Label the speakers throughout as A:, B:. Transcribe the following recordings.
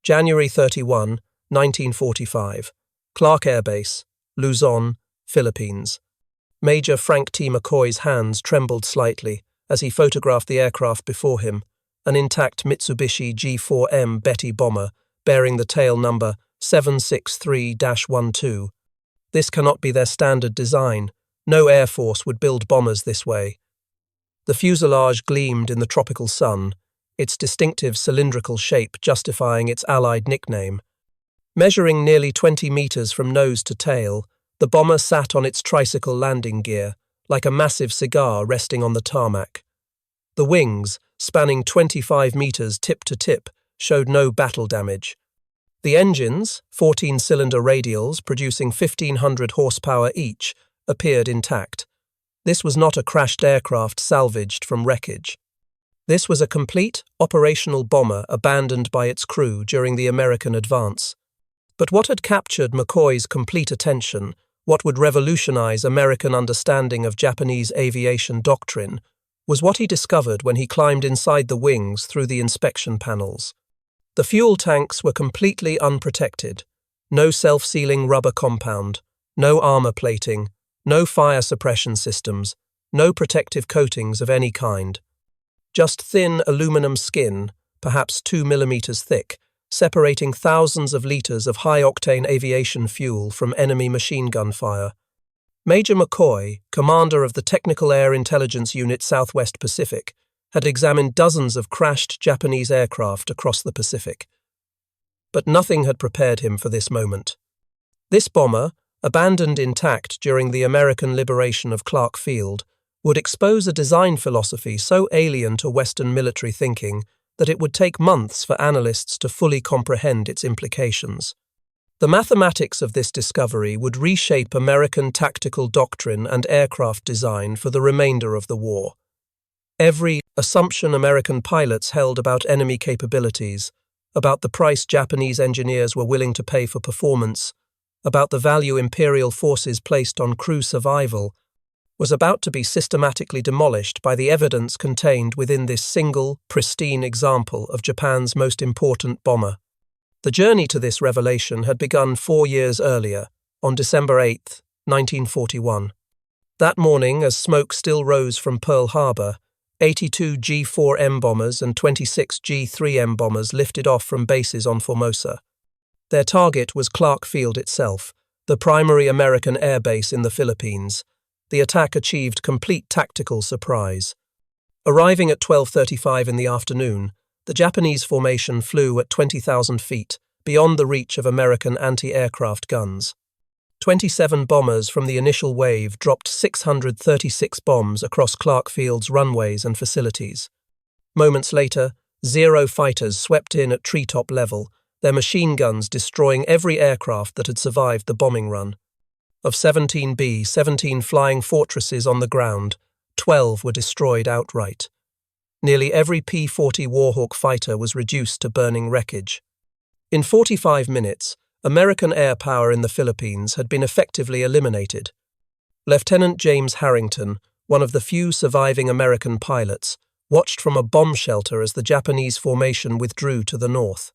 A: January 31, 1945. Clark Air Base, Luzon, Philippines. Major Frank T. McCoy's hands trembled slightly as he photographed the aircraft before him, an intact Mitsubishi G4M Betty bomber bearing the tail number 763-12. This cannot be their standard design. No Air Force would build bombers this way. The fuselage gleamed in the tropical sun, its distinctive cylindrical shape justifying its Allied nickname. Measuring nearly 20 meters from nose to tail, the bomber sat on its tricycle landing gear, like a massive cigar resting on the tarmac. The wings, spanning 25 meters tip to tip, showed no battle damage. The engines, 14-cylinder radials producing 1,500 horsepower each, appeared intact. This was not a crashed aircraft salvaged from wreckage. This was a complete, operational bomber abandoned by its crew during the American advance. But what had captured McCoy's complete attention, what would revolutionize American understanding of Japanese aviation doctrine, was what he discovered when he climbed inside the wings through the inspection panels. The fuel tanks were completely unprotected. No self-sealing rubber compound, no armor plating, no fire suppression systems, no protective coatings of any kind. Just thin aluminum skin, perhaps 2 millimeters thick, separating thousands of liters of high-octane aviation fuel from enemy machine gun fire. Major McCoy, commander of the Technical Air Intelligence Unit Southwest Pacific, had examined dozens of crashed Japanese aircraft across the Pacific. But nothing had prepared him for this moment. This bomber, abandoned intact during the American liberation of Clark Field, would expose a design philosophy so alien to Western military thinking that it would take months for analysts to fully comprehend its implications. The mathematics of this discovery would reshape American tactical doctrine and aircraft design for the remainder of the war. Every assumption American pilots held about enemy capabilities, about the price Japanese engineers were willing to pay for performance, about the value imperial forces placed on crew survival, was about to be systematically demolished by the evidence contained within this single, pristine example of Japan's most important bomber. The journey to this revelation had begun 4 years earlier, on December 8, 1941. That morning, as smoke still rose from Pearl Harbor, 82 G4M bombers and 26 G3M bombers lifted off from bases on Formosa. Their target was Clark Field itself, the primary American air base in the Philippines. The attack achieved complete tactical surprise. Arriving at 12:35 in the afternoon, the Japanese formation flew at 20,000 feet, beyond the reach of American anti-aircraft guns. 27 bombers from the initial wave dropped 636 bombs across Clark Field's runways and facilities. Moments later, 0 fighters swept in at treetop level, their machine guns destroying every aircraft that had survived the bombing run. Of 17 flying fortresses on the ground, 12 were destroyed outright. Nearly every P-40 Warhawk fighter was reduced to burning wreckage. In 45 minutes, American air power in the Philippines had been effectively eliminated. Lieutenant James Harrington, one of the few surviving American pilots, watched from a bomb shelter as the Japanese formation withdrew to the north.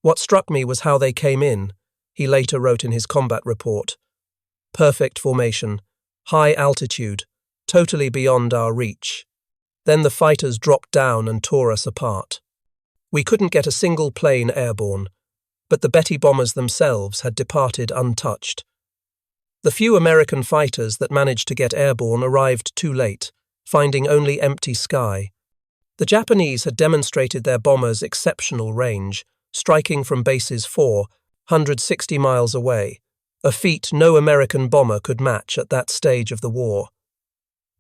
A: "What struck me was how they came in," he later wrote in his combat report. "Perfect formation, high altitude, totally beyond our reach. Then the fighters dropped down and tore us apart. We couldn't get a single plane airborne, but the Betty bombers themselves had departed untouched. The few American fighters that managed to get airborne arrived too late, finding only empty sky. The Japanese had demonstrated their bombers' exceptional range, striking from bases 460 miles away, a feat no American bomber could match at that stage of the war.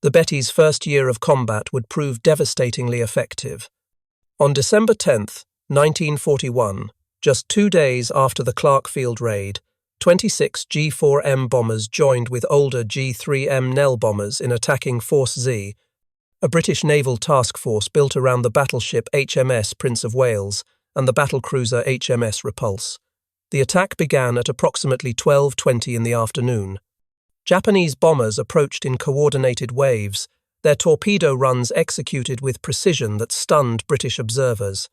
A: The Betty's first year of combat would prove devastatingly effective. On December 10, 1941, just 2 days after the Clark Field raid, 26 G4M bombers joined with older G3M Nell bombers in attacking Force Z, a British naval task force built around the battleship HMS Prince of Wales and the battlecruiser HMS Repulse. The attack began at approximately 12:20 in the afternoon. Japanese bombers approached in coordinated waves, their torpedo runs executed with precision that stunned British observers.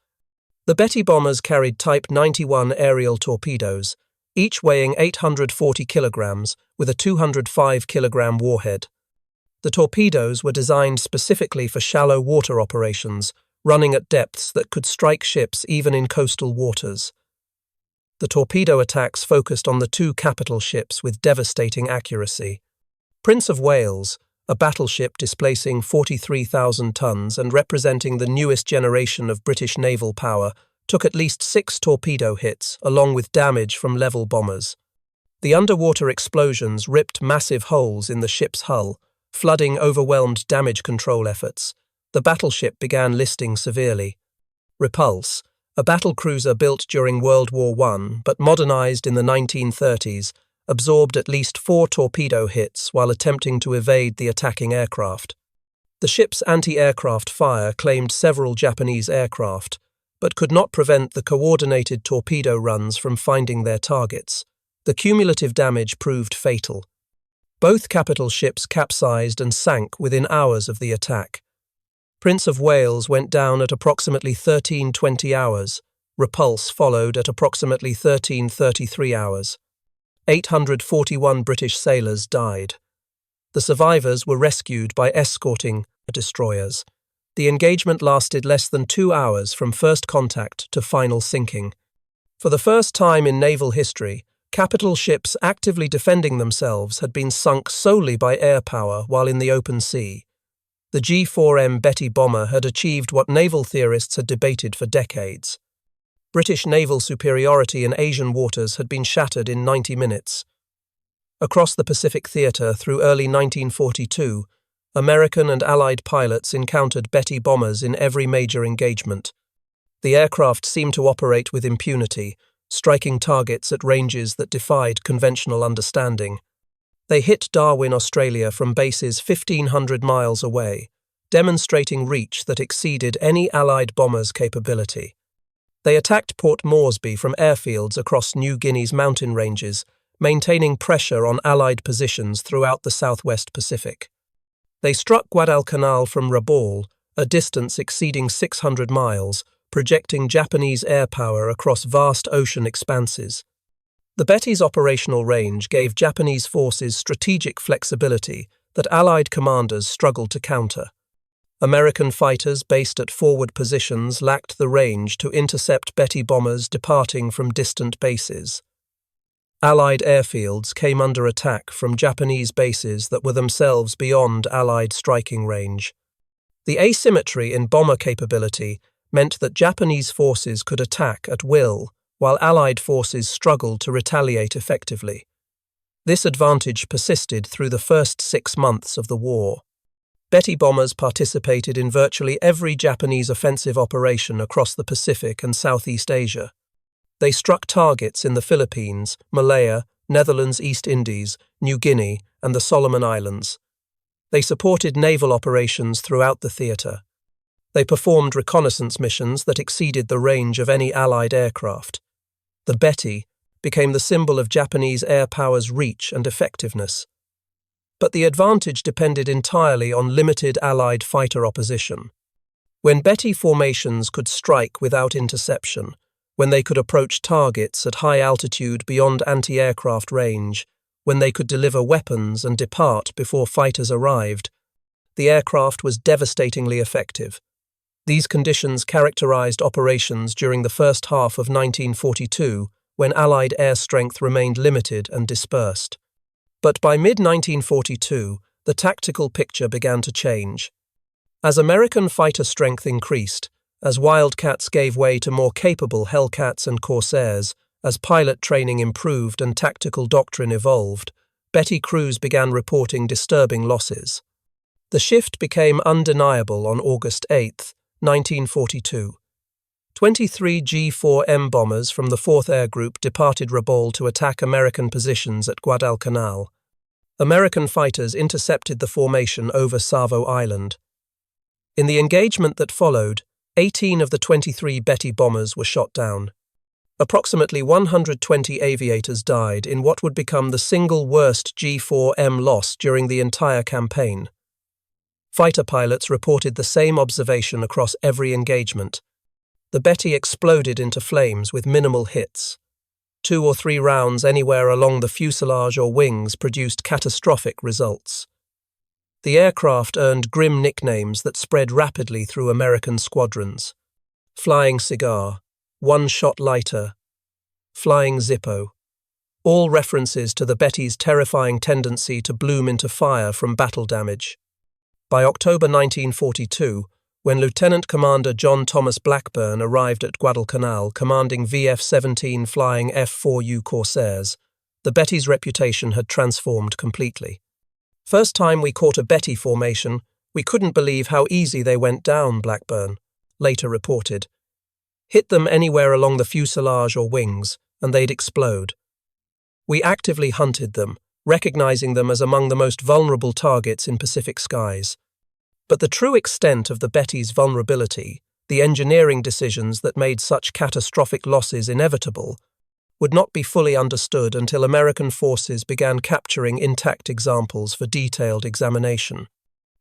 A: The Betty bombers carried Type 91 aerial torpedoes, each weighing 840 kilograms with a 205 kilogram warhead. The torpedoes were designed specifically for shallow water operations, running at depths that could strike ships even in coastal waters. The torpedo attacks focused on the two capital ships with devastating accuracy. Prince of Wales, a battleship displacing 43,000 tons and representing the newest generation of British naval power, took at least 6 torpedo hits, along with damage from level bombers. The underwater explosions ripped massive holes in the ship's hull, flooding overwhelmed damage control efforts. The battleship began listing severely. Repulse, a battlecruiser built during World War I but modernized in the 1930s, absorbed at least 4 torpedo hits while attempting to evade the attacking aircraft. The ship's anti-aircraft fire claimed several Japanese aircraft, but could not prevent the coordinated torpedo runs from finding their targets. The cumulative damage proved fatal. Both capital ships capsized and sank within hours of the attack. Prince of Wales went down at approximately 13:20 hours. Repulse followed at approximately 13:33 hours. 841 British sailors died. The survivors were rescued by escorting destroyers. The engagement lasted less than 2 hours from first contact to final sinking. For the first time in naval history, capital ships actively defending themselves had been sunk solely by air power while in the open sea. The G4M Betty bomber had achieved what naval theorists had debated for decades. British naval superiority in Asian waters had been shattered in 90 minutes. Across the Pacific theater through early 1942, American and Allied pilots encountered Betty bombers in every major engagement. The aircraft seemed to operate with impunity, striking targets at ranges that defied conventional understanding. They hit Darwin, Australia from bases 1,500 miles away, demonstrating reach that exceeded any Allied bomber's capability. They attacked Port Moresby from airfields across New Guinea's mountain ranges, maintaining pressure on Allied positions throughout the southwest Pacific. They struck Guadalcanal from Rabaul, a distance exceeding 600 miles, projecting Japanese air power across vast ocean expanses. The Betty's operational range gave Japanese forces strategic flexibility that Allied commanders struggled to counter. American fighters based at forward positions lacked the range to intercept Betty bombers departing from distant bases. Allied airfields came under attack from Japanese bases that were themselves beyond Allied striking range. The asymmetry in bomber capability meant that Japanese forces could attack at will, while Allied forces struggled to retaliate effectively. This advantage persisted through the first 6 months of the war. Betty bombers participated in virtually every Japanese offensive operation across the Pacific and Southeast Asia. They struck targets in the Philippines, Malaya, Netherlands, East Indies, New Guinea, and the Solomon Islands. They supported naval operations throughout the theater. They performed reconnaissance missions that exceeded the range of any Allied aircraft. The Betty became the symbol of Japanese air power's reach and effectiveness. But the advantage depended entirely on limited Allied fighter opposition. When Betty formations could strike without interception, when they could approach targets at high altitude beyond anti-aircraft range, when they could deliver weapons and depart before fighters arrived, the aircraft was devastatingly effective. These conditions characterized operations during the first half of 1942, when Allied air strength remained limited and dispersed. But by mid-1942, the tactical picture began to change. As American fighter strength increased, as Wildcats gave way to more capable Hellcats and Corsairs, as pilot training improved and tactical doctrine evolved, Betty crews began reporting disturbing losses. The shift became undeniable on August 8, 1942. 23 G4M bombers from the 4th Air Group departed Rabaul to attack American positions at Guadalcanal. American fighters intercepted the formation over Savo Island. In the engagement that followed, 18 of the 23 Betty bombers were shot down. Approximately 120 aviators died in what would become the single worst G4M loss during the entire campaign. Fighter pilots reported the same observation across every engagement. The Betty exploded into flames with minimal hits. 2 or 3 rounds anywhere along the fuselage or wings produced catastrophic results. The aircraft earned grim nicknames that spread rapidly through American squadrons. Flying Cigar, One-Shot Lighter, Flying Zippo, all references to the Betty's terrifying tendency to bloom into fire from battle damage. By October 1942, when Lieutenant Commander John Thomas Blackburn arrived at Guadalcanal commanding VF-17 flying F-4U Corsairs, the Betty's reputation had transformed completely. "First time we caught a Betty formation, we couldn't believe how easy they went down," Blackburn later reported. "Hit them anywhere along the fuselage or wings, and they'd explode. We actively hunted them, recognizing them as among the most vulnerable targets in Pacific skies. But the true extent of the Betty's vulnerability, the engineering decisions that made such catastrophic losses inevitable, would not be fully understood until American forces began capturing intact examples for detailed examination.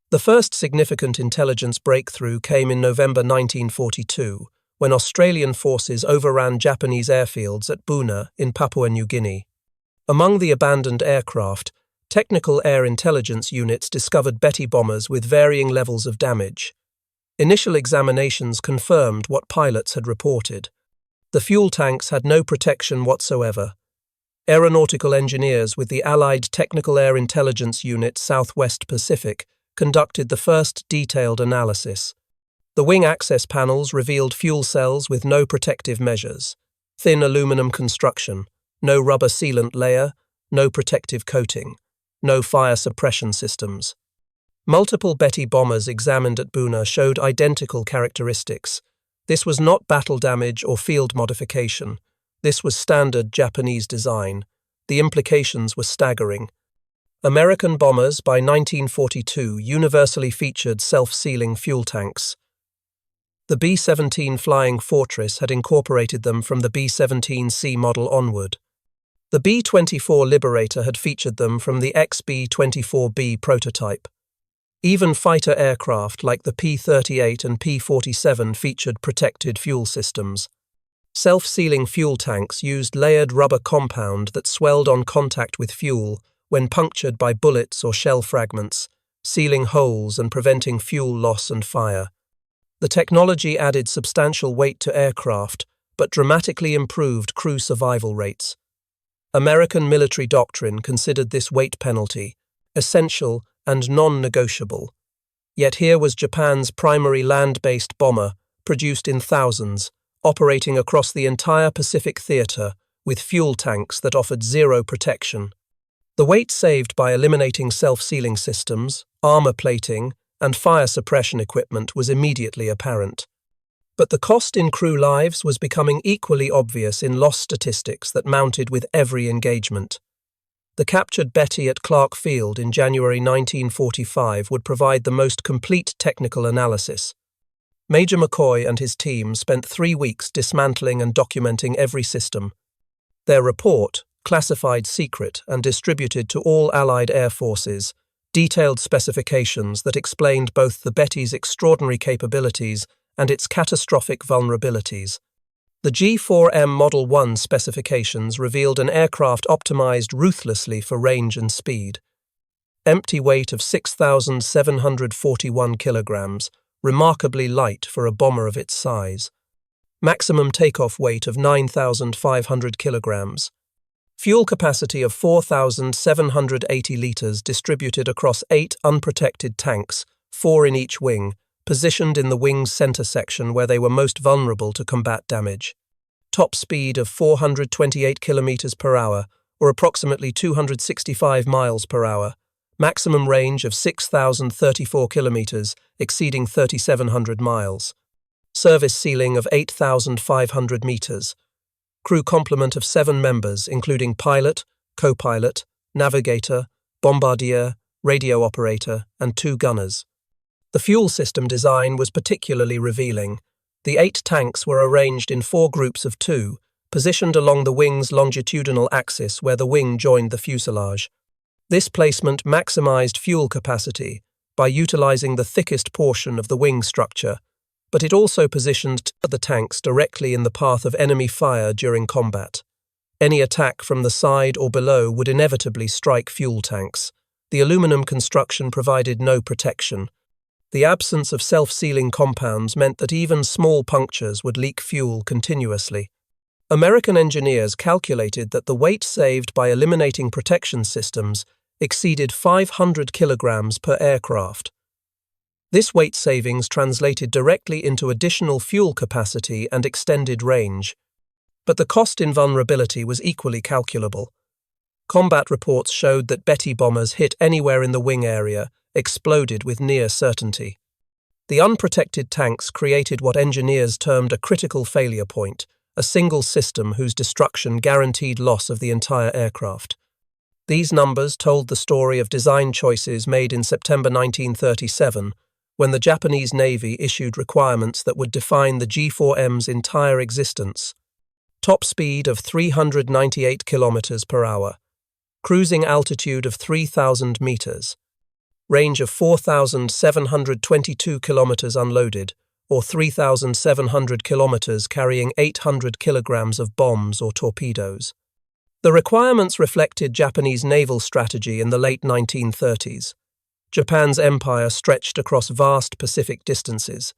A: The first significant intelligence breakthrough came in November 1942, when Australian forces overran Japanese airfields at Buna in Papua New Guinea. Among the abandoned aircraft, technical air intelligence units discovered Betty bombers with varying levels of damage. Initial examinations confirmed what pilots had reported. The fuel tanks had no protection whatsoever. Aeronautical engineers with the Allied Technical Air Intelligence Unit Southwest Pacific conducted the first detailed analysis. The wing access panels revealed fuel cells with no protective measures, thin aluminum construction, no rubber sealant layer, no protective coating, no fire suppression systems. Multiple Betty bombers examined at Buna showed identical characteristics. This was not battle damage or field modification. This was standard Japanese design. The implications were staggering. American bombers by 1942 universally featured self-sealing fuel tanks. The B-17 Flying Fortress had incorporated them from the B-17C model onward. The B-24 Liberator had featured them from the XB-24B prototype. Even fighter aircraft like the P-38 and P-47 featured protected fuel systems. Self-sealing fuel tanks used layered rubber compound that swelled on contact with fuel when punctured by bullets or shell fragments, sealing holes and preventing fuel loss and fire. The technology added substantial weight to aircraft, but dramatically improved crew survival rates. American military doctrine considered this weight penalty essential and non-negotiable. Yet here was Japan's primary land-based bomber, produced in thousands, operating across the entire Pacific theater with fuel tanks that offered zero protection. The weight saved by eliminating self-sealing systems, armor plating, and fire suppression equipment was immediately apparent. But the cost in crew lives was becoming equally obvious in loss statistics that mounted with every engagement. The captured Betty at Clark Field in January 1945 would provide the most complete technical analysis. Major McCoy and his team spent 3 weeks dismantling and documenting every system. Their report, classified secret and distributed to all Allied air forces, detailed specifications that explained both the Betty's extraordinary capabilities and its catastrophic vulnerabilities. The G4M Model 1 specifications revealed an aircraft optimized ruthlessly for range and speed. Empty weight of 6,741 kilograms, remarkably light for a bomber of its size. Maximum takeoff weight of 9,500 kilograms. Fuel capacity of 4,780 liters distributed across 8 unprotected tanks, 4 in each wing, positioned in the wing's center section where they were most vulnerable to combat damage. Top speed of 428 kilometers per hour, or approximately 265 miles per hour. Maximum range of 6,034 kilometers, exceeding 3,700 miles. Service ceiling of 8,500 meters. Crew complement of 7 members, including pilot, co-pilot, navigator, bombardier, radio operator, and 2 gunners. The fuel system design was particularly revealing. The 8 tanks were arranged in 4 groups of 2, positioned along the wing's longitudinal axis where the wing joined the fuselage. This placement maximized fuel capacity by utilizing the thickest portion of the wing structure, but it also positioned the tanks directly in the path of enemy fire during combat. Any attack from the side or below would inevitably strike fuel tanks. The aluminum construction provided no protection. The absence of self-sealing compounds meant that even small punctures would leak fuel continuously. American engineers calculated that the weight saved by eliminating protection systems exceeded 500 kilograms per aircraft. This weight savings translated directly into additional fuel capacity and extended range. But the cost in vulnerability was equally calculable. Combat reports showed that Betty bombers hit anywhere in the wing area exploded with near certainty. The unprotected tanks created what engineers termed a critical failure point, a single system whose destruction guaranteed loss of the entire aircraft. These numbers told the story of design choices made in September 1937, when the Japanese Navy issued requirements that would define the G4M's entire existence. Top speed of 398 kilometers per hour, cruising altitude of 3,000 meters, range of 4,722 kilometers unloaded, or 3,700 kilometers carrying 800 kilograms of bombs or torpedoes. The requirements reflected Japanese naval strategy in the late 1930s. Japan's empire stretched across vast Pacific distances.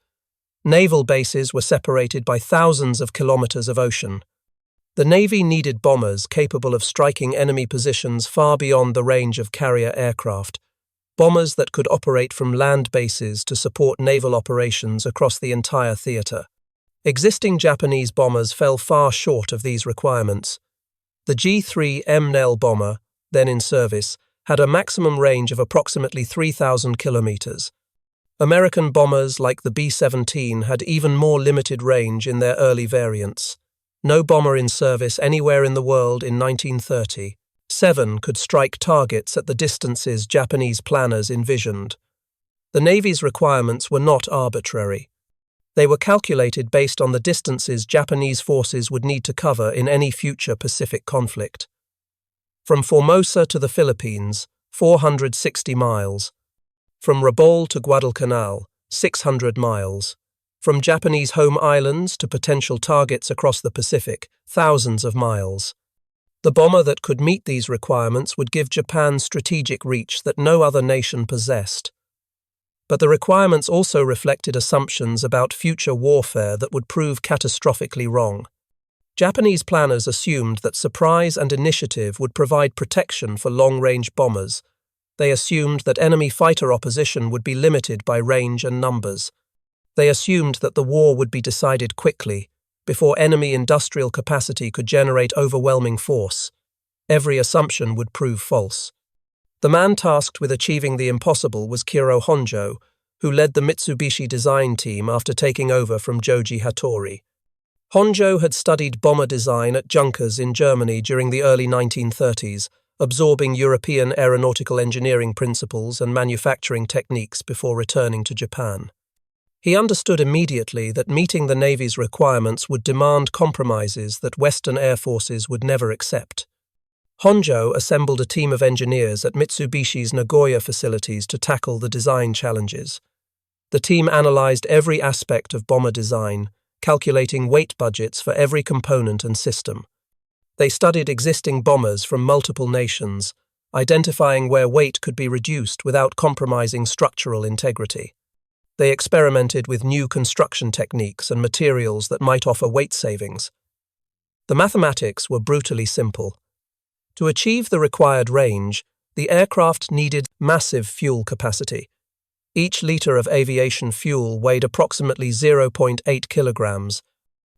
A: Naval bases were separated by thousands of kilometers of ocean. The Navy needed bombers capable of striking enemy positions far beyond the range of carrier aircraft, bombers that could operate from land bases to support naval operations across the entire theater. Existing Japanese bombers fell far short of these requirements. The G4M bomber, then in service, had a maximum range of approximately 3,000 kilometers. American bombers like the B-17 had even more limited range in their early variants. No bomber in service anywhere in the world in 1937 could strike targets at the distances Japanese planners envisioned. The Navy's requirements were not arbitrary. They were calculated based on the distances Japanese forces would need to cover in any future Pacific conflict. From Formosa to the Philippines, 460 miles. From Rabaul to Guadalcanal, 600 miles. From Japanese home islands to potential targets across the Pacific, thousands of miles. The bomber that could meet these requirements would give Japan strategic reach that no other nation possessed. But the requirements also reflected assumptions about future warfare that would prove catastrophically wrong. Japanese planners assumed that surprise and initiative would provide protection for long-range bombers. They assumed that enemy fighter opposition would be limited by range and numbers. They assumed that the war would be decided quickly, before enemy industrial capacity could generate overwhelming force. Every assumption would prove false. The man tasked with achieving the impossible was Kiro Honjo, who led the Mitsubishi design team after taking over from Joji Hattori. Honjo had studied bomber design at Junkers in Germany during the early 1930s, absorbing European aeronautical engineering principles and manufacturing techniques before returning to Japan. He understood immediately that meeting the Navy's requirements would demand compromises that Western air forces would never accept. Honjo assembled a team of engineers at Mitsubishi's Nagoya facilities to tackle the design challenges. The team analyzed every aspect of bomber design, calculating weight budgets for every component and system. They studied existing bombers from multiple nations, identifying where weight could be reduced without compromising structural integrity. They experimented with new construction techniques and materials that might offer weight savings. The mathematics were brutally simple. To achieve the required range, the aircraft needed massive fuel capacity. Each liter of aviation fuel weighed approximately 0.8 kilograms.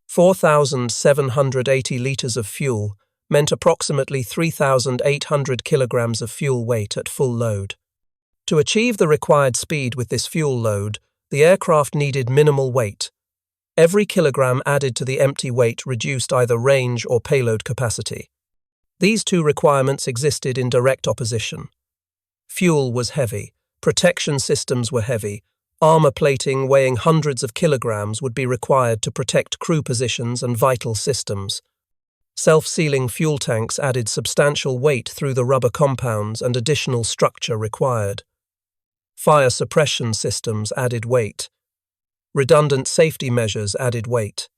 A: 4,780 liters of fuel meant approximately 3,800 kilograms of fuel weight at full load. To achieve the required speed with this fuel load, the aircraft needed minimal weight. Every kilogram added to the empty weight reduced either range or payload capacity. These two requirements existed in direct opposition. Fuel was heavy, protection systems were heavy, armor plating weighing hundreds of kilograms would be required to protect crew positions and vital systems. Self-sealing fuel tanks added substantial weight through the rubber compounds and additional structure required. Fire suppression systems added weight. Redundant safety measures added weight.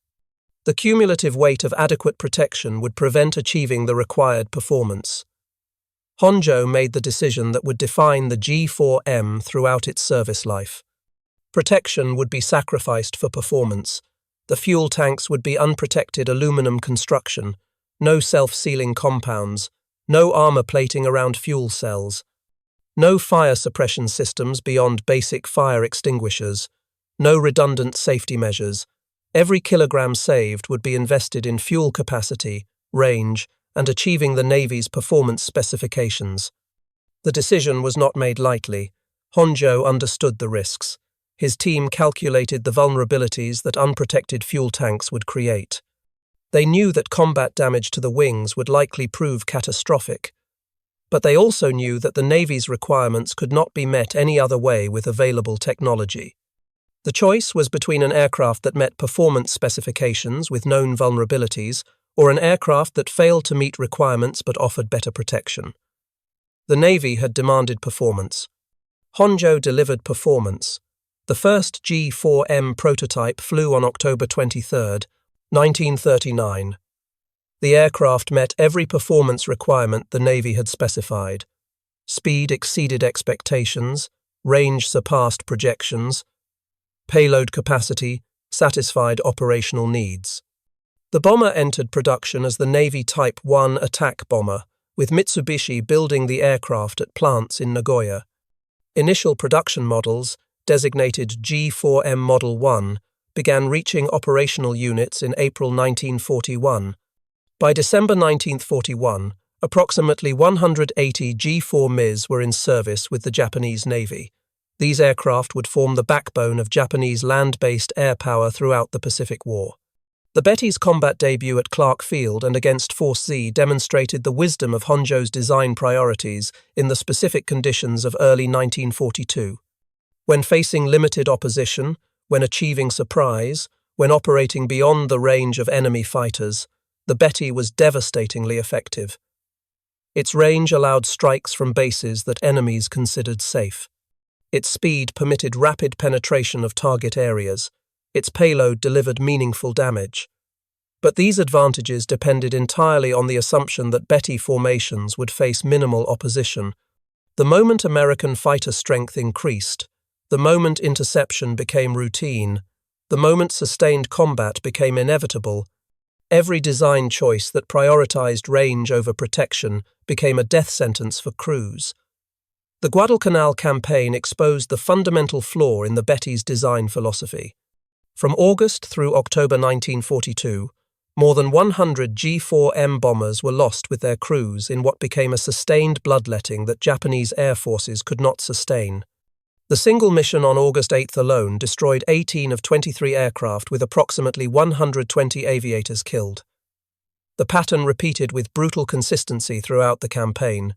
A: The cumulative weight of adequate protection would prevent achieving the required performance. Honjo made the decision that would define the G4M throughout its service life. Protection would be sacrificed for performance. The fuel tanks would be unprotected aluminum construction, no self-sealing compounds, no armor plating around fuel cells, no fire suppression systems beyond basic fire extinguishers, no redundant safety measures. Every kilogram saved would be invested in fuel capacity, range, and achieving the Navy's performance specifications. The decision was not made lightly. Honjo understood the risks. His team calculated the vulnerabilities that unprotected fuel tanks would create. They knew that combat damage to the wings would likely prove catastrophic, but they also knew that the Navy's requirements could not be met any other way with available technology. The choice was between an aircraft that met performance specifications with known vulnerabilities or an aircraft that failed to meet requirements but offered better protection. The Navy had demanded performance. Honjo delivered performance. The first G4M prototype flew on October 23, 1939. The aircraft met every performance requirement the Navy had specified. Speed exceeded expectations, range surpassed projections, payload capacity satisfied operational needs. The bomber entered production as the Navy Type 1 attack bomber, with Mitsubishi building the aircraft at plants in Nagoya. Initial production models, designated G4M Model 1, began reaching operational units in April 1941. By December 1941, approximately 180 G4Ms were in service with the Japanese Navy. These aircraft would form the backbone of Japanese land-based air power throughout the Pacific War. The Betty's combat debut at Clark Field and against Force Z demonstrated the wisdom of Honjo's design priorities in the specific conditions of early 1942. When facing limited opposition, when achieving surprise, when operating beyond the range of enemy fighters, the Betty was devastatingly effective. Its range allowed strikes from bases that enemies considered safe. Its speed permitted rapid penetration of target areas. Its payload delivered meaningful damage. But these advantages depended entirely on the assumption that Betty formations would face minimal opposition. The moment American fighter strength increased, the moment interception became routine, the moment sustained combat became inevitable, every design choice that prioritized range over protection became a death sentence for crews. The Guadalcanal campaign exposed the fundamental flaw in the Betty's design philosophy. From August through October 1942, more than 100 G4M bombers were lost with their crews in what became a sustained bloodletting that Japanese air forces could not sustain. The single mission on August 8 alone destroyed 18 of 23 aircraft with approximately 120 aviators killed. The pattern repeated with brutal consistency throughout the campaign.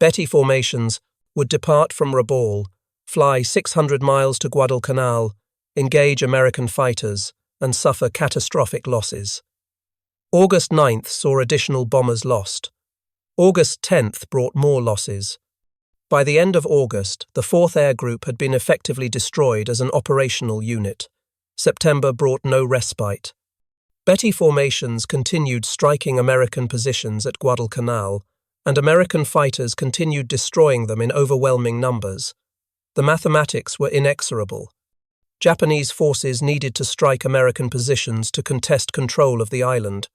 A: Betty formations would depart from Rabaul, fly 600 miles to Guadalcanal, engage American fighters, and suffer catastrophic losses. August 9th saw additional bombers lost. August 10th brought more losses. By the end of August, the 4th Air Group had been effectively destroyed as an operational unit. September brought no respite. Betty formations continued striking American positions at Guadalcanal, and American fighters continued destroying them in overwhelming numbers. The mathematics were inexorable. Japanese forces needed to strike American positions to contest control of the island.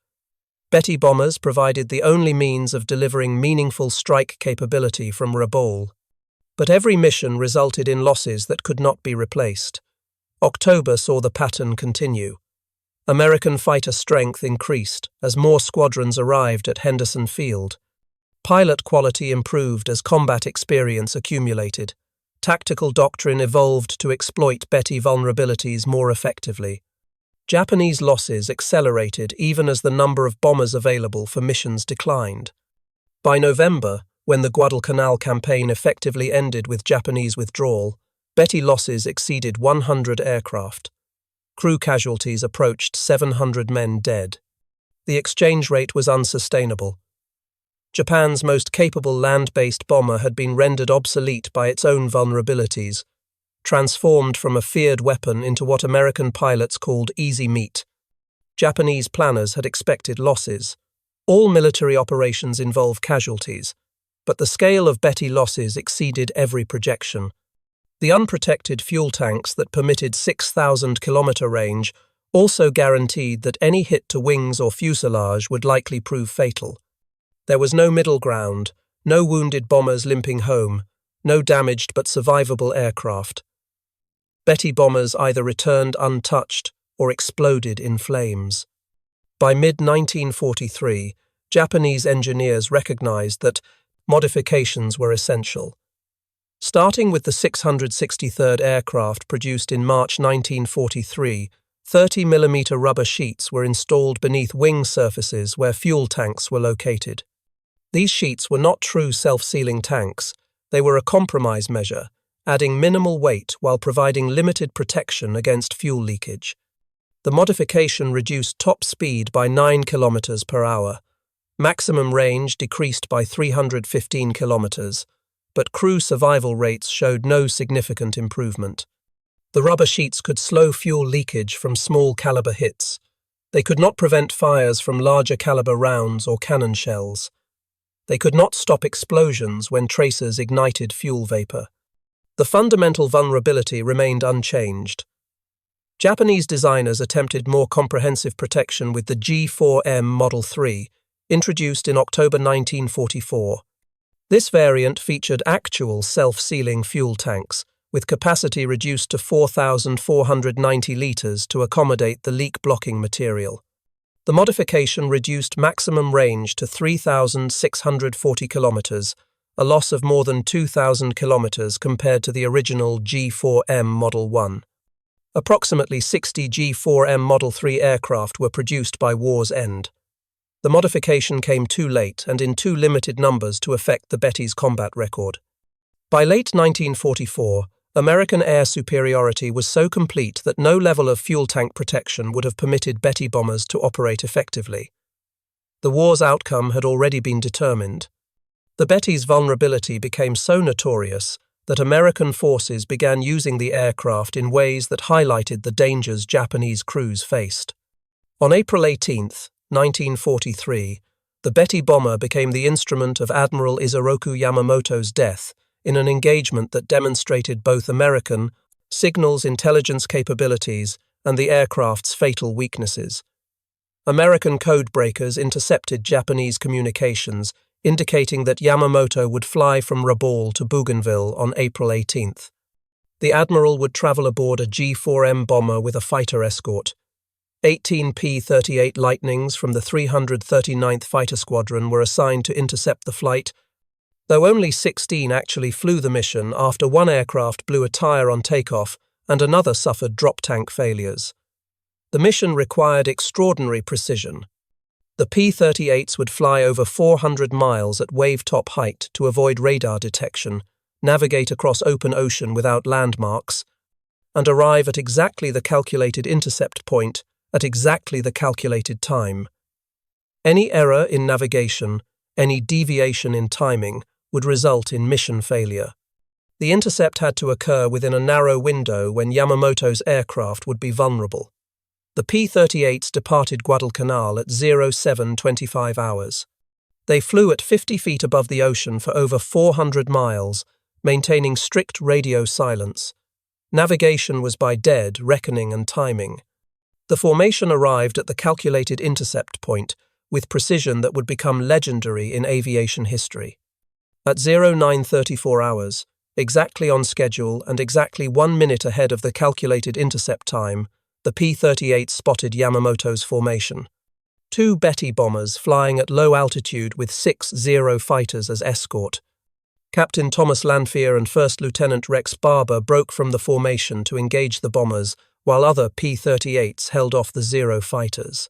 A: Betty bombers provided the only means of delivering meaningful strike capability from Rabaul. But every mission resulted in losses that could not be replaced. October saw the pattern continue. American fighter strength increased as more squadrons arrived at Henderson Field. Pilot quality improved as combat experience accumulated. Tactical doctrine evolved to exploit Betty vulnerabilities more effectively. Japanese losses accelerated even as the number of bombers available for missions declined. By November, when the Guadalcanal campaign effectively ended with Japanese withdrawal, Betty losses exceeded 100 aircraft. Crew casualties approached 700 men dead. The exchange rate was unsustainable. Japan's most capable land-based bomber had been rendered obsolete by its own vulnerabilities. transformed from a feared weapon into what American pilots called easy meat. Japanese planners had expected losses. All military operations involve casualties, but the scale of Betty losses exceeded every projection. The unprotected fuel tanks that permitted 6,000-kilometer range also guaranteed that any hit to wings or fuselage would likely prove fatal. There was no middle ground, no wounded bombers limping home, no damaged but survivable aircraft. Betty bombers either returned untouched or exploded in flames. By mid-1943, Japanese engineers recognized that modifications were essential. Starting with the 663rd aircraft produced in March 1943, 30mm rubber sheets were installed beneath wing surfaces where fuel tanks were located. These sheets were not true self-sealing tanks, they were a compromise measure, adding minimal weight while providing limited protection against fuel leakage. The modification reduced top speed by 9 km per hour. Maximum range decreased by 315 kilometers, but crew survival rates showed no significant improvement. The rubber sheets could slow fuel leakage from small caliber hits. They could not prevent fires from larger caliber rounds or cannon shells. They could not stop explosions when tracers ignited fuel vapor. The fundamental vulnerability remained unchanged. Japanese designers attempted more comprehensive protection with the G4M Model 3, introduced in October 1944. This variant featured actual self-sealing fuel tanks, with capacity reduced to 4,490 litres to accommodate the leak-blocking material. The modification reduced maximum range to 3,640 kilometers, a loss of more than 2,000 kilometers compared to the original G4M Model 1. Approximately 60 G4M Model 3 aircraft were produced by war's end. The modification came too late and in too limited numbers to affect the Betty's combat record. By late 1944, American air superiority was so complete that no level of fuel tank protection would have permitted Betty bombers to operate effectively. The war's outcome had already been determined. The Betty's vulnerability became so notorious that American forces began using the aircraft in ways that highlighted the dangers Japanese crews faced. On April 18, 1943, the Betty bomber became the instrument of Admiral Yamamoto's death in an engagement that demonstrated both American signals intelligence capabilities and the aircraft's fatal weaknesses. American codebreakers intercepted Japanese communications, indicating that Yamamoto would fly from Rabaul to Bougainville on April 18th. The Admiral would travel aboard a G4M bomber with a fighter escort. 18 P-38 Lightnings from the 339th Fighter Squadron were assigned to intercept the flight, though only 16 actually flew the mission after one aircraft blew a tire on takeoff and another suffered drop tank failures. The mission required extraordinary precision. The P-38s would fly over 400 miles at wave-top height to avoid radar detection, navigate across open ocean without landmarks, and arrive at exactly the calculated intercept point at exactly the calculated time. Any error in navigation, any deviation in timing, would result in mission failure. The intercept had to occur within a narrow window when Yamamoto's aircraft would be vulnerable. The P-38s departed Guadalcanal at 07:25 hours. They flew at 50 feet above the ocean for over 400 miles, maintaining strict radio silence. Navigation was by dead reckoning and timing. The formation arrived at the calculated intercept point with precision that would become legendary in aviation history. At 09:34 hours, exactly on schedule and exactly 1 minute ahead of the calculated intercept time, the P-38 spotted Yamamoto's formation. 2 Betty bombers flying at low altitude with 6 Zero fighters as escort. Captain Thomas Lanphier and First Lieutenant Rex Barber broke from the formation to engage the bombers, while other P-38s held off the Zero fighters.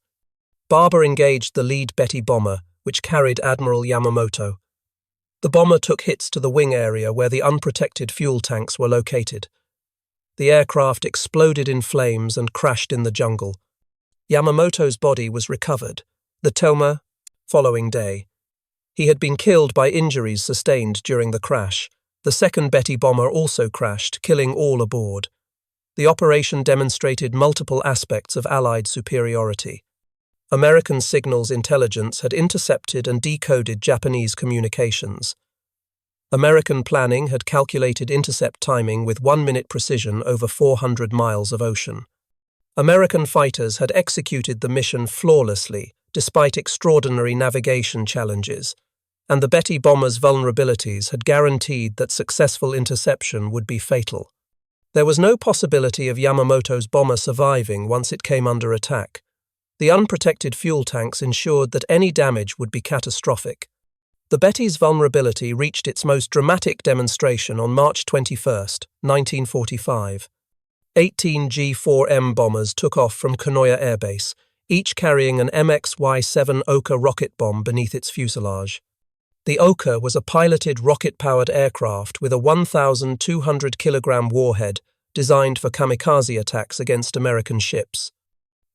A: Barber engaged the lead Betty bomber, which carried Admiral Yamamoto. The bomber took hits to the wing area where the unprotected fuel tanks were located. The aircraft exploded in flames and crashed in the jungle. Yamamoto's body was recovered, the following day. He had been killed by injuries sustained during the crash, The second Betty bomber also crashed, killing all aboard. The operation demonstrated multiple aspects of Allied superiority. American signals intelligence had intercepted and decoded Japanese communications. American planning had calculated intercept timing with 1-minute precision over 400 miles of ocean. American fighters had executed the mission flawlessly, despite extraordinary navigation challenges, and the Betty bomber's vulnerabilities had guaranteed that successful interception would be fatal. There was no possibility of Yamamoto's bomber surviving once it came under attack. The unprotected fuel tanks ensured that any damage would be catastrophic. The Betty's vulnerability reached its most dramatic demonstration on March 21, 1945. 18 G4M bombers took off from Kanoya Air Base, each carrying an MXY-7 Ohka rocket bomb beneath its fuselage. The Ohka was a piloted rocket-powered aircraft with a 1,200-kilogram warhead designed for kamikaze attacks against American ships.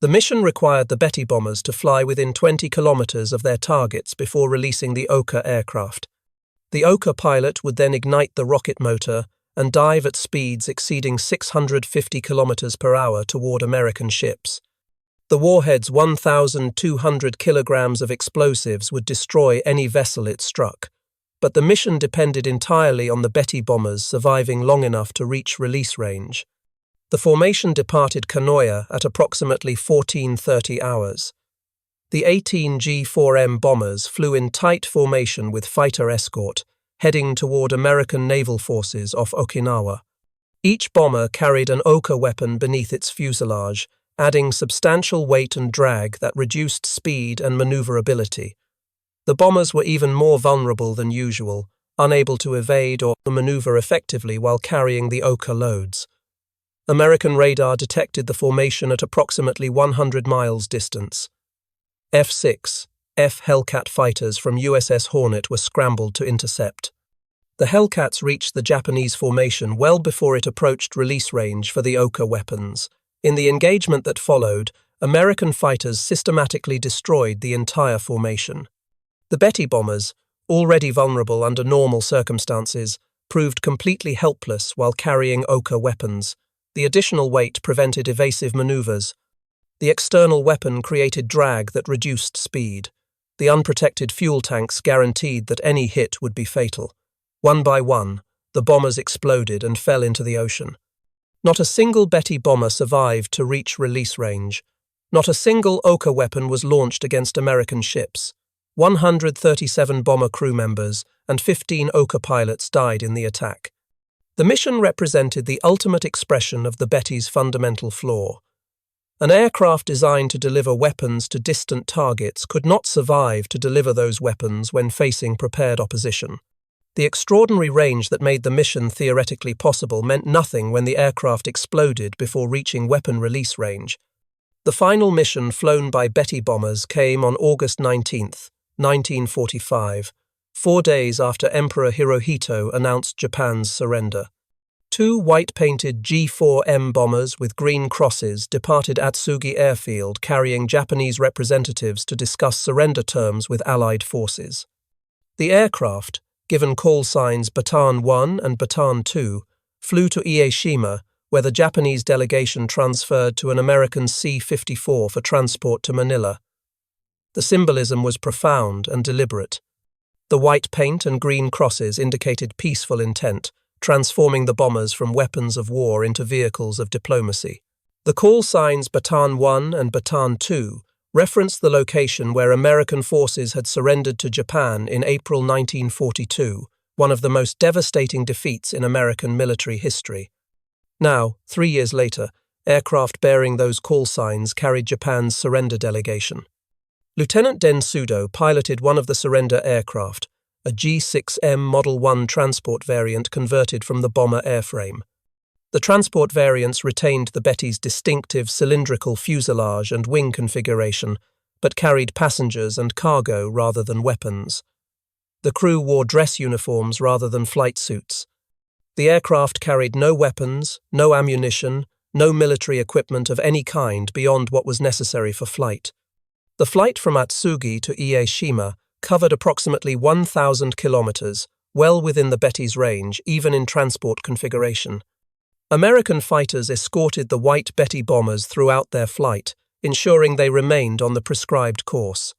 A: The mission required the Betty bombers to fly within 20 kilometers of their targets before releasing the Ohka aircraft. The Ohka pilot would then ignite the rocket motor and dive at speeds exceeding 650 kilometers per hour toward American ships. The warhead's 1,200 kilograms of explosives would destroy any vessel it struck, but the mission depended entirely on the Betty bombers surviving long enough to reach release range. The formation departed Kanoya at approximately 14:30 hours. The 18 G4M bombers flew in tight formation with fighter escort, heading toward American naval forces off Okinawa. Each bomber carried an Ohka weapon beneath its fuselage, adding substantial weight and drag that reduced speed and maneuverability. The bombers were even more vulnerable than usual, unable to evade or maneuver effectively while carrying the Ohka loads. American radar detected the formation at approximately 100 miles distance. F-6, F Hellcat fighters from USS Hornet were scrambled to intercept. The Hellcats reached the Japanese formation well before it approached release range for the Ohka weapons. In the engagement that followed, American fighters systematically destroyed the entire formation. The Betty bombers, already vulnerable under normal circumstances, proved completely helpless while carrying Ohka weapons. The additional weight prevented evasive maneuvers. The external weapon created drag that reduced speed. The unprotected fuel tanks guaranteed that any hit would be fatal. One by one, the bombers exploded and fell into the ocean. Not a single Betty bomber survived to reach release range. Not a single Ohka weapon was launched against American ships. 137 bomber crew members and 15 Ohka pilots died in the attack. The mission represented the ultimate expression of the Betty's fundamental flaw. An aircraft designed to deliver weapons to distant targets could not survive to deliver those weapons when facing prepared opposition. The extraordinary range that made the mission theoretically possible meant nothing when the aircraft exploded before reaching weapon release range. The final mission flown by Betty bombers came on August 19, 1945, 4 days after Emperor Hirohito announced Japan's surrender. 2 white-painted G4M bombers with green crosses departed Atsugi Airfield carrying Japanese representatives to discuss surrender terms with Allied forces. The aircraft, given call signs Bataan 1 and Bataan 2, flew to Ieshima, where the Japanese delegation transferred to an American C-54 for transport to Manila. The symbolism was profound and deliberate. The white paint and green crosses indicated peaceful intent, transforming the bombers from weapons of war into vehicles of diplomacy. The call signs Bataan 1 and Bataan 2 referenced the location where American forces had surrendered to Japan in April 1942, one of the most devastating defeats in American military history. Now, 3 years later, aircraft bearing those call signs carried Japan's surrender delegation. Lieutenant Den Sudo piloted one of the surrender aircraft, a G6M Model 1 transport variant converted from the bomber airframe. The transport variants retained the Betty's distinctive cylindrical fuselage and wing configuration, but carried passengers and cargo rather than weapons. The crew wore dress uniforms rather than flight suits. The aircraft carried no weapons, no ammunition, no military equipment of any kind beyond what was necessary for flight. The flight from Atsugi to Ieshima covered approximately 1,000 kilometers, well within the Betty's range, even in transport configuration. American fighters escorted the White Betty bombers throughout their flight, ensuring they remained on the prescribed course.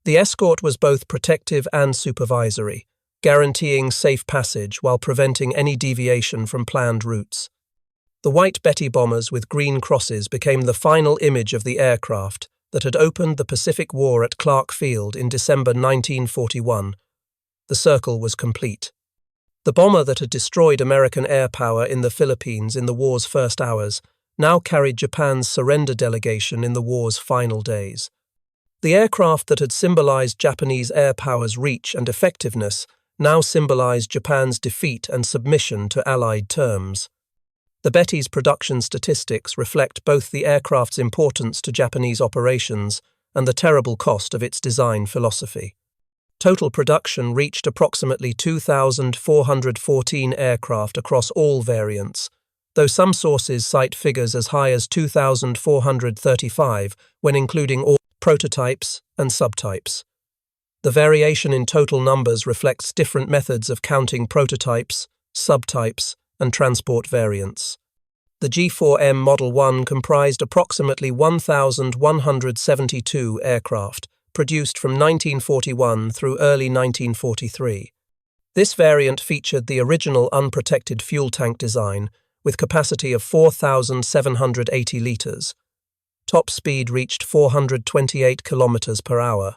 A: The escort was both protective and supervisory, guaranteeing safe passage while preventing any deviation from planned routes. The White Betty bombers with green crosses became the final image of the aircraft that had opened the Pacific War at Clark Field in December 1941. The circle was complete. The bomber that had destroyed American air power in the Philippines in the war's first hours now carried Japan's surrender delegation in the war's final days. The aircraft that had symbolized Japanese air power's reach and effectiveness now symbolized Japan's defeat and submission to Allied terms. The Betty's production statistics reflect both the aircraft's importance to Japanese operations and the terrible cost of its design philosophy. Total production reached approximately 2,414 aircraft across all variants, though some sources cite figures as high as 2,435 when including all prototypes and subtypes. The variation in total numbers reflects different methods of counting prototypes, subtypes, and transport variants. The G4M Model 1 comprised approximately 1,172 aircraft, produced from 1941 through early 1943. This variant featured the original unprotected fuel tank design, with capacity of 4,780 litres. Top speed reached 428 kilometers per hour.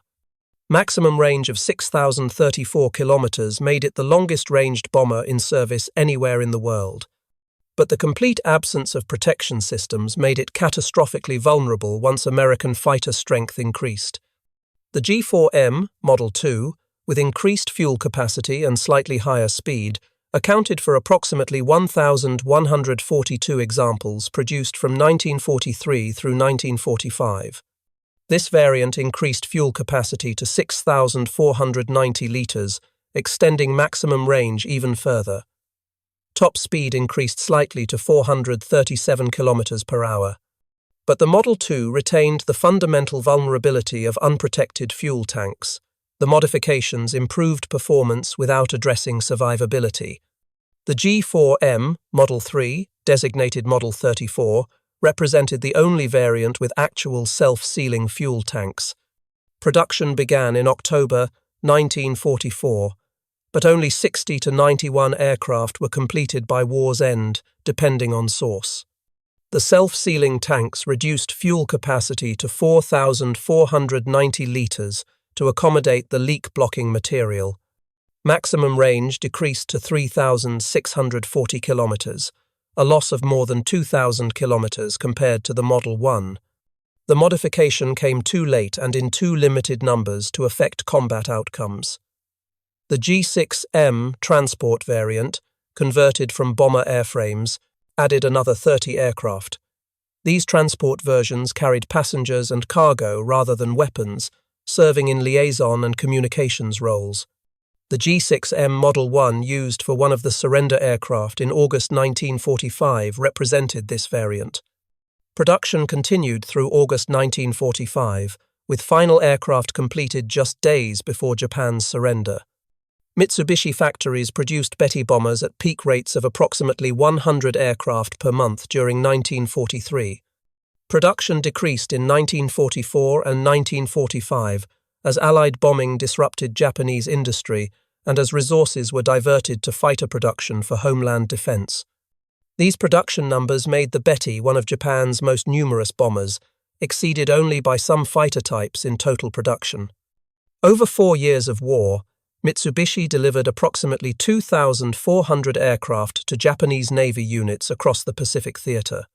A: Maximum range of 6,034 kilometers made it the longest-ranged bomber in service anywhere in the world. But the complete absence of protection systems made it catastrophically vulnerable once American fighter strength increased. The G4M, Model 2, with increased fuel capacity and slightly higher speed, accounted for approximately 1,142 examples produced from 1943 through 1945. This variant increased fuel capacity to 6,490 litres, extending maximum range even further. Top speed increased slightly to 437 kilometers per hour. But the Model 2 retained the fundamental vulnerability of unprotected fuel tanks. The modifications improved performance without addressing survivability. The G4M, Model 3, designated Model 34, represented the only variant with actual self-sealing fuel tanks. Production began in October 1944, but only 60 to 91 aircraft were completed by war's end, depending on source. The self-sealing tanks reduced fuel capacity to 4,490 litres to accommodate the leak-blocking material. Maximum range decreased to 3,640 kilometers, a loss of more than 2,000 kilometers compared to the Model 1. The modification came too late and in too limited numbers to affect combat outcomes. The G6M transport variant, converted from bomber airframes, added another 30 aircraft. These transport versions carried passengers and cargo rather than weapons, serving in liaison and communications roles. The G6M Model 1 used for one of the surrender aircraft in August 1945 represented this variant. Production continued through August 1945, with final aircraft completed just days before Japan's surrender. Mitsubishi factories produced Betty bombers at peak rates of approximately 100 aircraft per month during 1943. Production decreased in 1944 and 1945 as Allied bombing disrupted Japanese industry and as resources were diverted to fighter production for homeland defense. These production numbers made the Betty one of Japan's most numerous bombers, exceeded only by some fighter types in total production. Over 4 years of war, Mitsubishi delivered approximately 2,400 aircraft to Japanese Navy units across the Pacific Theater.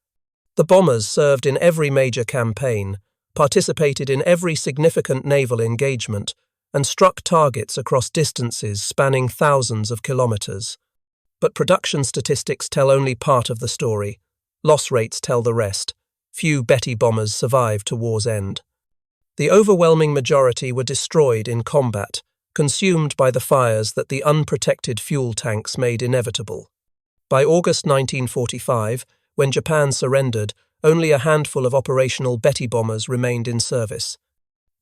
A: The bombers served in every major campaign, participated in every significant naval engagement, and struck targets across distances spanning thousands of kilometers. But production statistics tell only part of the story. Loss rates tell the rest. Few Betty bombers survived to war's end. The overwhelming majority were destroyed in combat, consumed by the fires that the unprotected fuel tanks made inevitable. By August 1945, when Japan surrendered, only a handful of operational Betty bombers remained in service.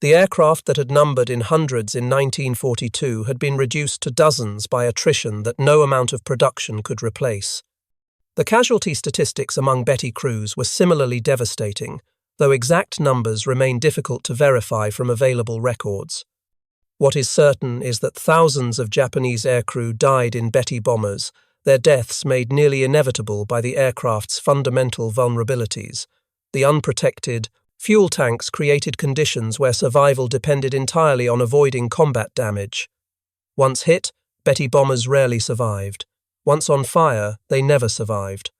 A: The aircraft that had numbered in hundreds in 1942 had been reduced to dozens by attrition that no amount of production could replace. The casualty statistics among Betty crews were similarly devastating, though exact numbers remain difficult to verify from available records. What is certain is that thousands of Japanese aircrew died in Betty bombers, their deaths made nearly inevitable by the aircraft's fundamental vulnerabilities. The unprotected fuel tanks created conditions where survival depended entirely on avoiding combat damage. Once hit, Betty bombers rarely survived. Once on fire, they never survived.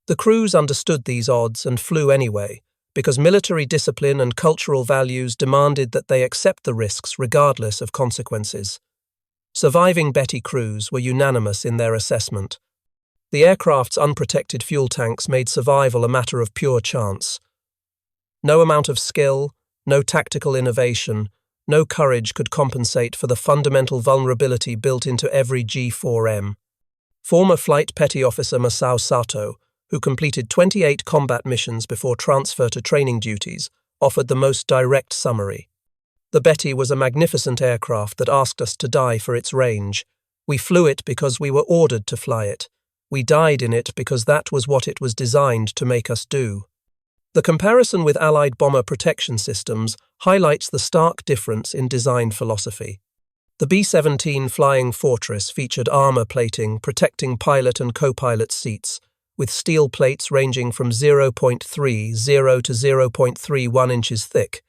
A: The crews understood these odds and flew anyway, because military discipline and cultural values demanded that they accept the risks regardless of consequences. Surviving Betty crews were unanimous in their assessment. The aircraft's unprotected fuel tanks made survival a matter of pure chance. No amount of skill, no tactical innovation, no courage could compensate for the fundamental vulnerability built into every G4M. Former Flight Petty Officer Masao Sato, who completed 28 combat missions before transfer to training duties, offered the most direct summary. The Betty was a magnificent aircraft that asked us to die for its range. We flew it because we were ordered to fly it. We died in it because that was what it was designed to make us do. The comparison with Allied bomber protection systems highlights the stark difference in design philosophy. The B-17 Flying Fortress featured armor plating protecting pilot and co-pilot seats, with steel plates ranging from 0.30 to 0.31 inches thick.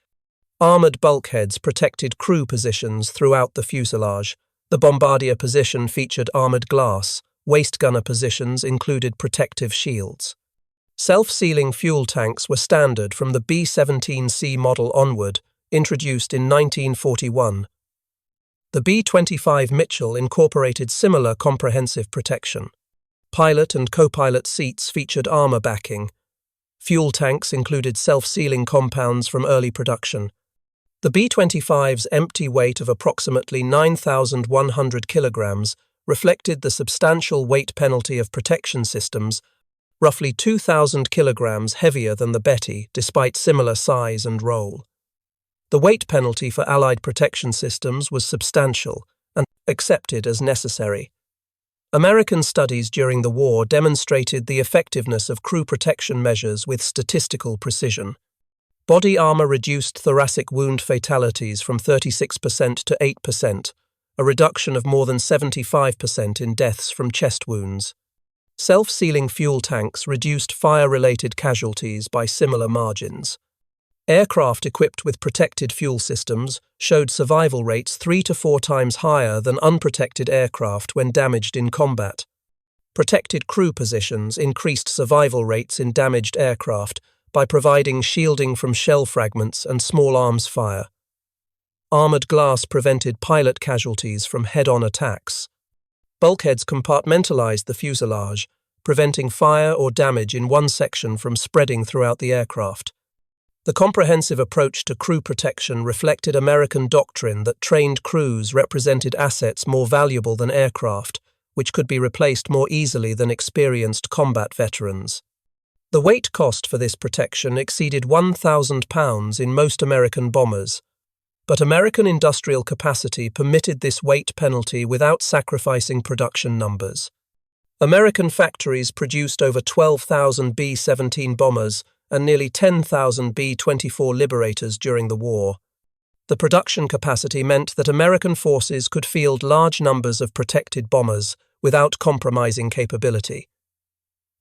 A: Armored bulkheads protected crew positions throughout the fuselage. The bombardier position featured armored glass. Waist gunner positions included protective shields. Self-sealing fuel tanks were standard from the B-17C model onward, introduced in 1941. The B-25 Mitchell incorporated similar comprehensive protection. Pilot and co-pilot seats featured armor backing. Fuel tanks included self-sealing compounds from early production. The B-25's empty weight of approximately 9,100 kilograms reflected the substantial weight penalty of protection systems, roughly 2,000 kilograms heavier than the Betty despite similar size and role. The weight penalty for Allied protection systems was substantial and accepted as necessary. American studies during the war demonstrated the effectiveness of crew protection measures with statistical precision. Body armor reduced thoracic wound fatalities from 36% to 8%, a reduction of more than 75% in deaths from chest wounds. Self-sealing fuel tanks reduced fire-related casualties by similar margins. Aircraft equipped with protected fuel systems showed survival rates 3 to 4 times higher than unprotected aircraft when damaged in combat. Protected crew positions increased survival rates in damaged aircraft by providing shielding from shell fragments and small arms fire. Armored glass prevented pilot casualties from head-on attacks. Bulkheads compartmentalized the fuselage, preventing fire or damage in one section from spreading throughout the aircraft. The comprehensive approach to crew protection reflected American doctrine that trained crews represented assets more valuable than aircraft, which could be replaced more easily than experienced combat veterans. The weight cost for this protection exceeded 1,000 pounds in most American bombers, but American industrial capacity permitted this weight penalty without sacrificing production numbers. American factories produced over 12,000 B-17 bombers and nearly 10,000 B-24 Liberators during the war. The production capacity meant that American forces could field large numbers of protected bombers without compromising capability.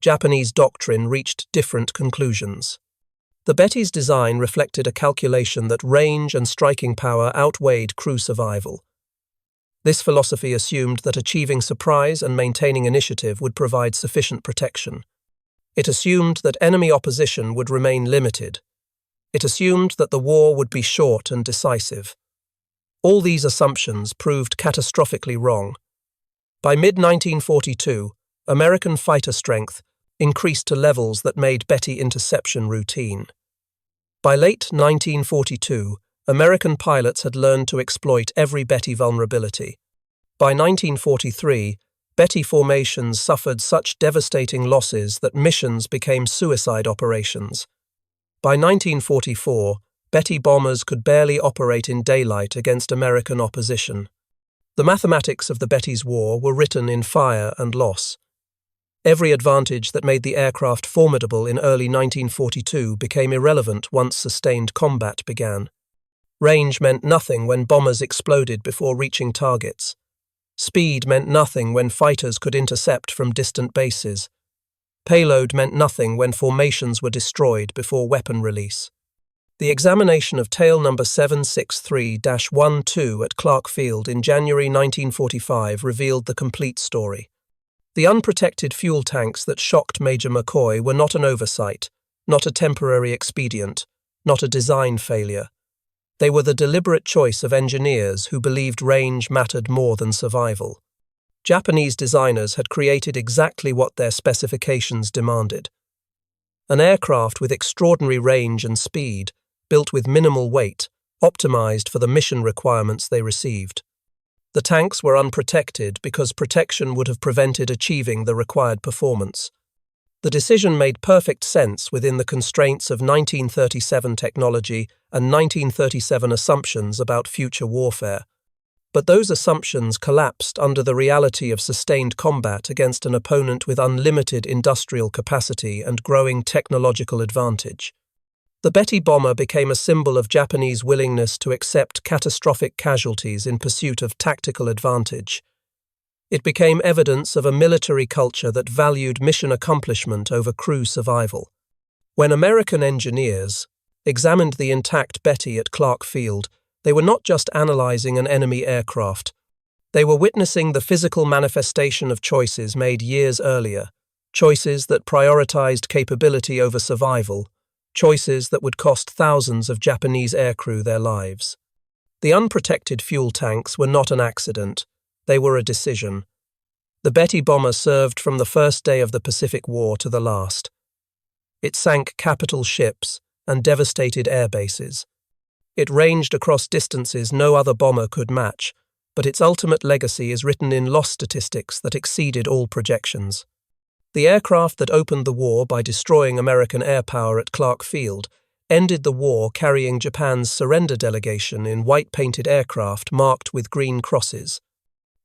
A: Japanese doctrine reached different conclusions. The Betty's design reflected a calculation that range and striking power outweighed crew survival. This philosophy assumed that achieving surprise and maintaining initiative would provide sufficient protection. It assumed that enemy opposition would remain limited. It assumed that the war would be short and decisive. All these assumptions proved catastrophically wrong. By mid-1942, American fighter strength increased to levels that made Betty interception routine. By late 1942, American pilots had learned to exploit every Betty vulnerability. By 1943, Betty formations suffered such devastating losses that missions became suicide operations. By 1944, Betty bombers could barely operate in daylight against American opposition. The mathematics of the Betty's war were written in fire and loss. Every advantage that made the aircraft formidable in early 1942 became irrelevant once sustained combat began. Range meant nothing when bombers exploded before reaching targets. Speed meant nothing when fighters could intercept from distant bases. Payload meant nothing when formations were destroyed before weapon release. The examination of tail number 763-12 at Clark Field in January 1945 revealed the complete story. The unprotected fuel tanks that shocked Major McCoy were not an oversight, not a temporary expedient, not a design failure. They were the deliberate choice of engineers who believed range mattered more than survival. Japanese designers had created exactly what their specifications demanded. An aircraft with extraordinary range and speed, built with minimal weight, optimized for the mission requirements they received. The tanks were unprotected because protection would have prevented achieving the required performance. The decision made perfect sense within the constraints of 1937 technology and 1937 assumptions about future warfare. But those assumptions collapsed under the reality of sustained combat against an opponent with unlimited industrial capacity and growing technological advantage. The Betty bomber became a symbol of Japanese willingness to accept catastrophic casualties in pursuit of tactical advantage. It became evidence of a military culture that valued mission accomplishment over crew survival. When American engineers examined the intact Betty at Clark Field, they were not just analyzing an enemy aircraft. They were witnessing the physical manifestation of choices made years earlier, choices that prioritized capability over survival, choices that would cost thousands of Japanese aircrew their lives. The unprotected fuel tanks were not an accident, they were a decision. The Betty bomber served from the first day of the Pacific War to the last. It sank capital ships and devastated air bases. It ranged across distances no other bomber could match, but its ultimate legacy is written in loss statistics that exceeded all projections. The aircraft that opened the war by destroying American air power at Clark Field ended the war carrying Japan's surrender delegation in white-painted aircraft marked with green crosses.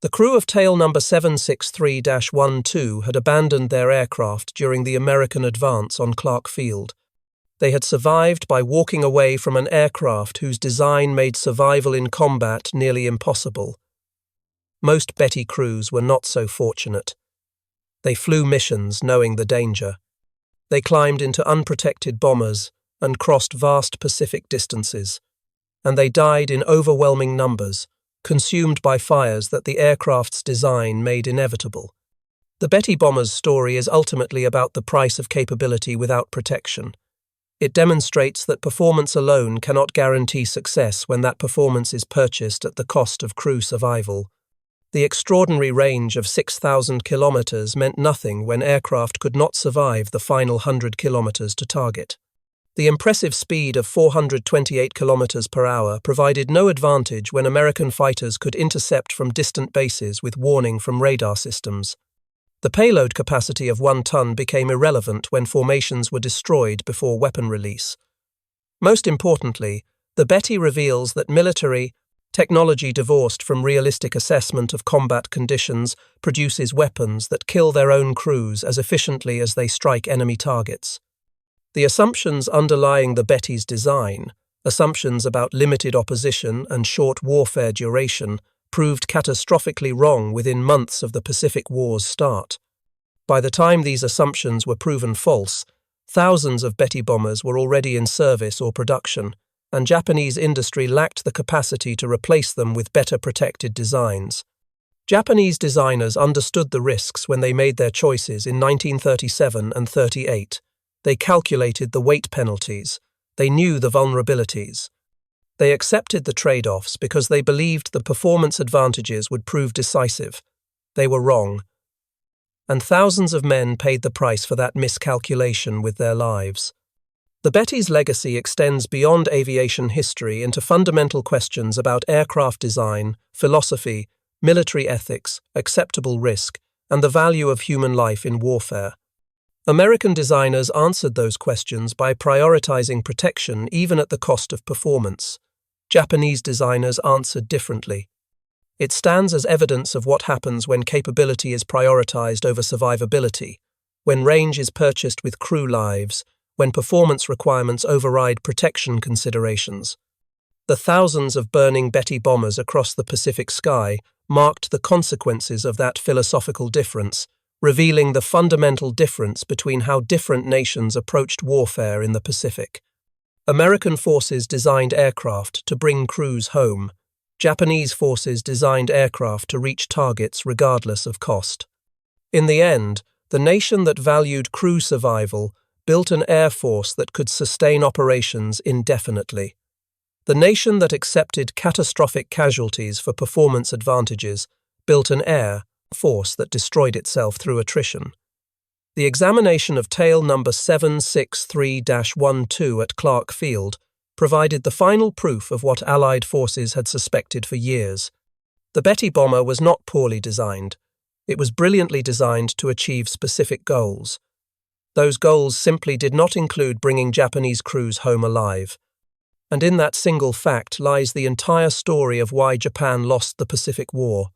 A: The crew of tail number 763-12 had abandoned their aircraft during the American advance on Clark Field. They had survived by walking away from an aircraft whose design made survival in combat nearly impossible. Most Betty crews were not so fortunate. They flew missions knowing the danger. They climbed into unprotected bombers and crossed vast Pacific distances. And they died in overwhelming numbers, consumed by fires that the aircraft's design made inevitable. The Betty bomber's story is ultimately about the price of capability without protection. It demonstrates that performance alone cannot guarantee success when that performance is purchased at the cost of crew survival. The extraordinary range of 6,000 kilometers meant nothing when aircraft could not survive the final 100 kilometers to target. The impressive speed of 428 kilometers per hour provided no advantage when American fighters could intercept from distant bases with warning from radar systems. The payload capacity of 1 ton became irrelevant when formations were destroyed before weapon release. Most importantly, the Betty reveals that military technology divorced from realistic assessment of combat conditions produces weapons that kill their own crews as efficiently as they strike enemy targets. The assumptions underlying the Betty's design, assumptions about limited opposition and short warfare duration, proved catastrophically wrong within months of the Pacific War's start. By the time these assumptions were proven false, thousands of Betty bombers were already in service or production, and Japanese industry lacked the capacity to replace them with better protected designs. Japanese designers understood the risks when they made their choices in 1937 and 38. They calculated the weight penalties. They knew the vulnerabilities. They accepted the trade-offs because they believed the performance advantages would prove decisive. They were wrong. And thousands of men paid the price for that miscalculation with their lives. The Betty's legacy extends beyond aviation history into fundamental questions about aircraft design, philosophy, military ethics, acceptable risk, and the value of human life in warfare. American designers answered those questions by prioritizing protection even at the cost of performance. Japanese designers answered differently. It stands as evidence of what happens when capability is prioritized over survivability, when range is purchased with crew lives, when performance requirements override protection considerations. The thousands of burning Betty bombers across the Pacific sky marked the consequences of that philosophical difference, revealing the fundamental difference between how different nations approached warfare in the Pacific. American forces designed aircraft to bring crews home. Japanese forces designed aircraft to reach targets regardless of cost. In the end, the nation that valued crew survival built an air force that could sustain operations indefinitely. The nation that accepted catastrophic casualties for performance advantages built an air force that destroyed itself through attrition. The examination of tail number 763-12 at Clark Field provided the final proof of what Allied forces had suspected for years. The Betty bomber was not poorly designed. It was brilliantly designed to achieve specific goals. Those goals simply did not include bringing Japanese crews home alive. And in that single fact lies the entire story of why Japan lost the Pacific War.